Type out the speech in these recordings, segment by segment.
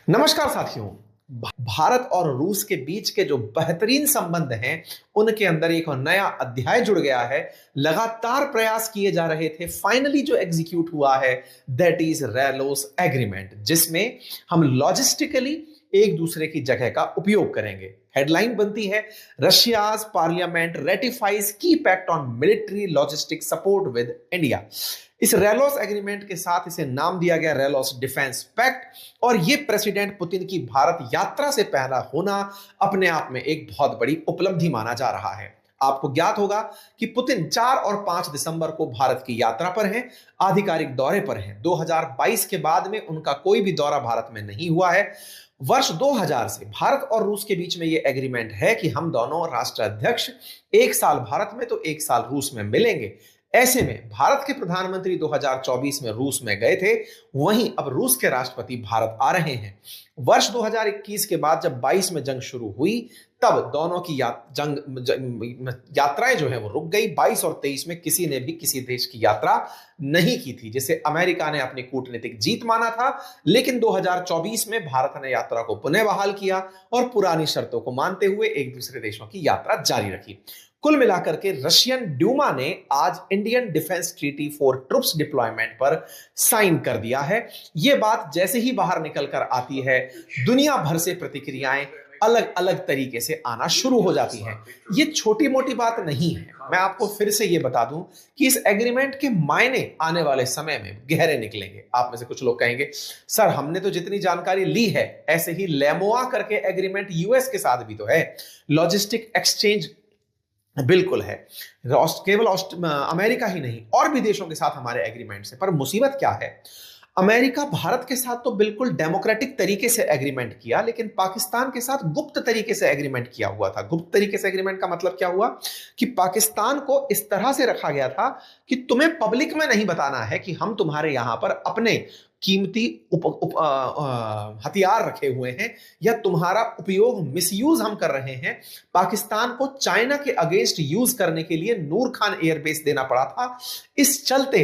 नमस्कार साथियों। भारत और रूस के बीच के जो बेहतरीन संबंध हैं उनके अंदर एक और नया अध्याय जुड़ गया है। लगातार प्रयास किए जा रहे थे, फाइनली जो एग्जीक्यूट हुआ है दैट इज रेलोस एग्रीमेंट, जिसमें हम लॉजिस्टिकली एक दूसरे की जगह का उपयोग करेंगे। हेडलाइन बनती है, रशियाज पार्लियामेंट रेटिफाइज की pact on military logistic support with India. इस रेलोस एग्रीमेंट के साथ इसे नाम दिया गया रेलोस डिफेंस पैक्ट, और यह प्रेसिडेंट पुतिन की भारत यात्रा से पहला होना अपने आप में एक बहुत बड़ी उपलब्धि माना जा रहा है। आपको ज्ञात होगा कि पुतिन 4 और 5 दिसंबर को भारत की यात्रा पर हैं, आधिकारिक दौरे पर हैं। 2022 के बाद में उनका कोई भी दौरा भारत में नहीं हुआ है। वर्ष 2000 से भारत और रूस के बीच में यह एग्रीमेंट है कि हम दोनों राष्ट्राध्यक्ष एक साल भारत में तो एक साल रूस में मिलेंगे। ऐसे में भारत के प्रधानमंत्री 2024 में रूस में गए थे, वहीं अब रूस के राष्ट्रपति भारत आ रहे हैं। वर्ष 2021 के बाद जब 22 में जंग शुरू हुई, तब दोनों की यात्राएं जो है वो रुक गई। 22 और 23 में किसी ने भी किसी देश की यात्रा नहीं की थी, जिसे अमेरिका ने अपनी कूटनीतिक जीत माना था। लेकिन 2024 में भारत ने यात्रा को पुनः बहाल किया और पुरानी शर्तों को मानते हुए एक दूसरे देशों की यात्रा जारी रखी। कुल मिलाकर के रशियन ड्यूमा ने आज Indian defence treaty for troops deployment पर साइन कर दिया है। यह बात जैसे ही बाहर निकल कर आती है, दुनिया भर से प्रतिक्रियाएं अलग अलग तरीके से आना शुरू हो जाती हैं। ये छोटी मोटी बात नहीं है। मैं आपको फिर से ये बता दूं कि इस एग्रीमेंट के मायने आने वाले समय में गहरे निकलेंगे। आप में से कुछ लोग कहेंगे, सर हमने तो जितनी जानकारी ली है, ऐसे ही लेमोआ करके एग्रीमेंट यूएस के साथ भी तो है, लॉजिस्टिक एक्सचेंज बिल्कुल है। केवल अमेरिका ही नहीं, और भी देशों के साथ हमारे एग्रीमेंट्स हैं। पर मुसीबत क्या है, अमेरिका भारत के साथ तो बिल्कुल डेमोक्रेटिक तरीके से एग्रीमेंट किया, लेकिन पाकिस्तान के साथ गुप्त तरीके से एग्रीमेंट किया हुआ था। गुप्त तरीके से एग्रीमेंट का मतलब क्या हुआ कि पाकिस्तान को इस तरह से रखा गया था कि तुम्हें पब्लिक में नहीं बताना है कि हम तुम्हारे यहां पर अपने कीमती हथियार रखे हुए हैं या तुम्हारा उपयोग मिसयूज हम कर रहे हैं। पाकिस्तान को चाइना के अगेंस्ट यूज करने के लिए नूर खान एयरबेस देना पड़ा था। इस चलते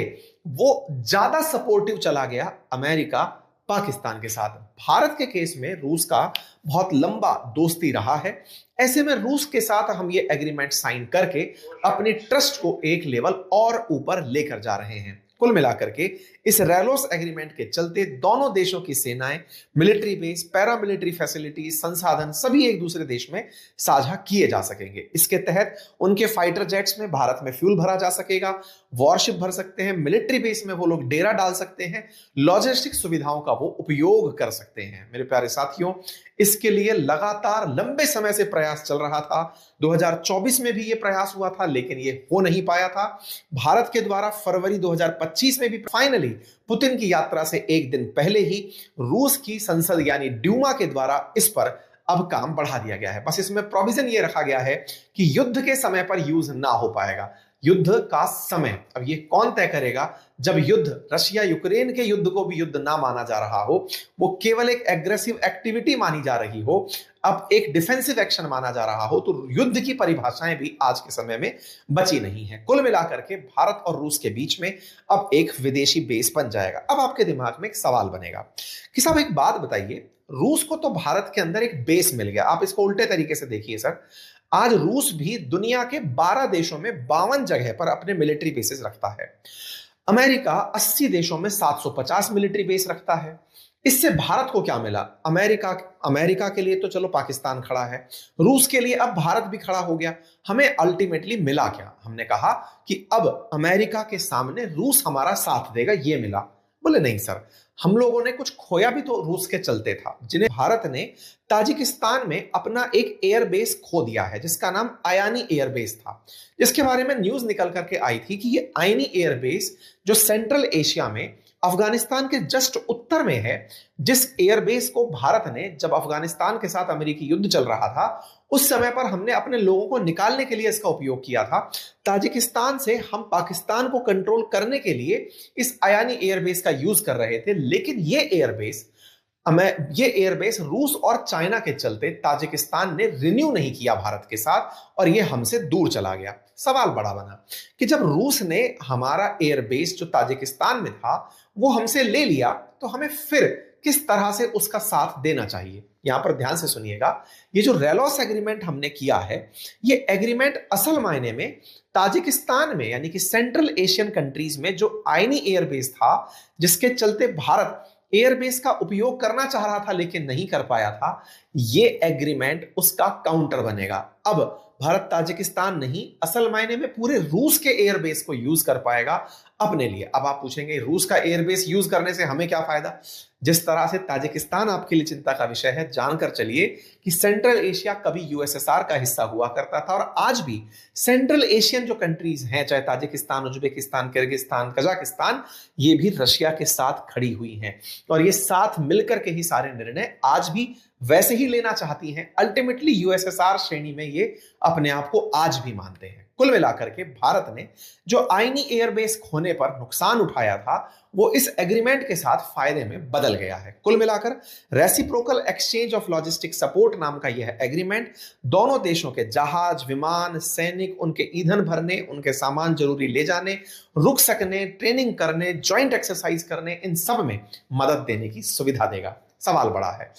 वो ज्यादा सपोर्टिव चला गया अमेरिका पाकिस्तान के साथ। भारत के केस में रूस का बहुत लंबा दोस्ती रहा है। ऐसे में रूस के साथ हम ये एग्रीमेंट साइन करके अपने ट्रस्ट को एक लेवल और ऊपर लेकर जा रहे हैं। कुल मिलाकर के इस रेलोस एग्रीमेंट के चलते दोनों देशों की सेनाएं, मिलिट्री बेस, पैरामिलिट्री फैसिलिटीज, संसाधन सभी एक दूसरे देश में साझा किए जा सकेंगे। इसके तहत उनके फाइटर जेट्स में भारत में फ्यूल भरा जा सकेगा, वॉरशिप भर सकते हैं, मिलिट्री बेस में वो लोग डेरा डाल सकते हैं, लॉजिस्टिक सुविधाओं का वो उपयोग कर सकते हैं। मेरे प्यारे साथियों, इसके लिए लगातार लंबे समय से प्रयास चल रहा था। 2024 में भी ये प्रयास हुआ था, लेकिन ये हो नहीं पाया था। भारत के द्वारा फरवरी 2025 में भी फाइनली पुतिन की यात्रा से एक दिन पहले ही रूस की संसद यानी ड्यूमा के द्वारा इस पर अब काम बढ़ा दिया गया है। बस इसमें प्रोविजन ये रखा गया है कि युद्ध के समय पर यूज ना हो पाएगा। युद्ध का समय अब ये कौन तय करेगा? जब युद्ध, रशिया यूक्रेन के युद्ध को भी युद्ध ना माना जा रहा हो, वो केवल एक एग्रेसिव एक्टिविटी मानी जा रही हो, अब एक डिफेंसिव एक्शन माना जा रहा हो, तो युद्ध की परिभाषाएं भी आज के समय में बची नहीं है। कुल मिलाकर के भारत और रूस के बीच में अब एक विदेशी बेस बन जाएगा। अब आपके दिमाग में एक सवाल बनेगा कि साहब एक बात बताइए, रूस को तो भारत के अंदर एक बेस मिल गया। आप इसको उल्टे तरीके से देखिए सर, आज रूस भी दुनिया के 12 देशों में 52 जगह पर अपने मिलिट्री बेसेस रखता है। अमेरिका 80 देशों में 750 मिलिट्री बेस रखता है। इससे भारत को क्या मिला? अमेरिका के लिए तो चलो पाकिस्तान खड़ा है, रूस के लिए अब भारत भी खड़ा हो गया। हमें अल्टीमेटली मिला क्या? हमने कहा कि अब अमेरिका के सामने रूस हमारा साथ देगा, ये मिला। बोले नहीं सर, हम लोगों ने कुछ खोया भी तो रूस के चलते था। जिन्हें भारत ने ताजिकिस्तान में अपना एक एयरबेस खो दिया है, जिसका नाम आयानी एयरबेस था, जिसके बारे में न्यूज निकल करके आई थी कि ये आयानी एयरबेस जो सेंट्रल एशिया में अफगानिस्तान के जस्ट उत्तर में है, जिस एयरबेस को भारत ने, जब अफगानिस्तान के साथ अमेरिकी युद्ध चल रहा था, उस समय पर हमने अपने लोगों को निकालने के लिए इसका उपयोग किया था। ताजिकिस्तान से हम पाकिस्तान को कंट्रोल करने के लिए इस आयानी एयरबेस का यूज कर रहे थे, लेकिन ये एयरबेस रूस और चाइना के चलते ताजिकिस्तान ने रिन्यू नहीं किया भारत के साथ, और ये हमसे दूर चला गया। सवाल बड़ा बना कि जब रूस ने हमारा एयरबेस जो ताजिकिस्तान में था वो हमसे ले लिया, तो हमें फिर किस तरह से उसका साथ देना चाहिए। यहां पर ध्यान से सुनिएगा, ये जो रेलॉस एग्रीमेंट हमने किया है, ये एग्रीमेंट असल मायने में ताजिकिस्तान में यानी कि सेंट्रल एशियन कंट्रीज में जो आईनी एयरबेस था, जिसके चलते भारत एयरबेस का उपयोग करना चाह रहा था लेकिन नहीं कर पाया था, ये एग्रीमेंट उसका काउंटर बनेगा। अब भारत ताजिकिस्तान नहीं, असल मायने में पूरे रूस के एयरबेस को यूज कर पाएगा अपने लिए। अब आप पूछेंगे रूस का एयरबेस यूज करने से हमें क्या फायदा? जिस तरह से ताजिकिस्तान आपके लिए चिंता का विषय है, जानकर चलिए कि सेंट्रल एशिया कभी यूएसएसआर का हिस्सा हुआ करता था और आज भी सेंट्रल एशियन जो कंट्रीज हैं, चाहे ताजिकिस्तान, उज्बेकिस्तान, किर्गिस्तान, कजाकिस्तान, ये भी रशिया के साथ खड़ी हुई हैं और ये साथ मिलकर के ही सारे निर्णय आज भी वैसे ही लेना चाहती हैं। अल्टीमेटली यूएसएसआर श्रेणी में ये अपने आप को आज भी मानते हैं। कुल मिलाकर के भारत ने जो आईनी एयरबेस खोने पर नुकसान उठाया था, वो इस एग्रीमेंट के साथ फायदे में बदल गया है। कुल मिलाकर reciprocal exchange of logistic support नाम का यह एग्रीमेंट दोनों देशों के जहाज, विमान, सैनिक, उनके ईंधन भरने, उनके सामान जरूरी ले जाने, रुक सकने, ट्रेनिंग करने, ज्वाइंट एक्सरसाइज करने, इन सब में मदद देने की सुविधा देगा। सवाल बड़ा है,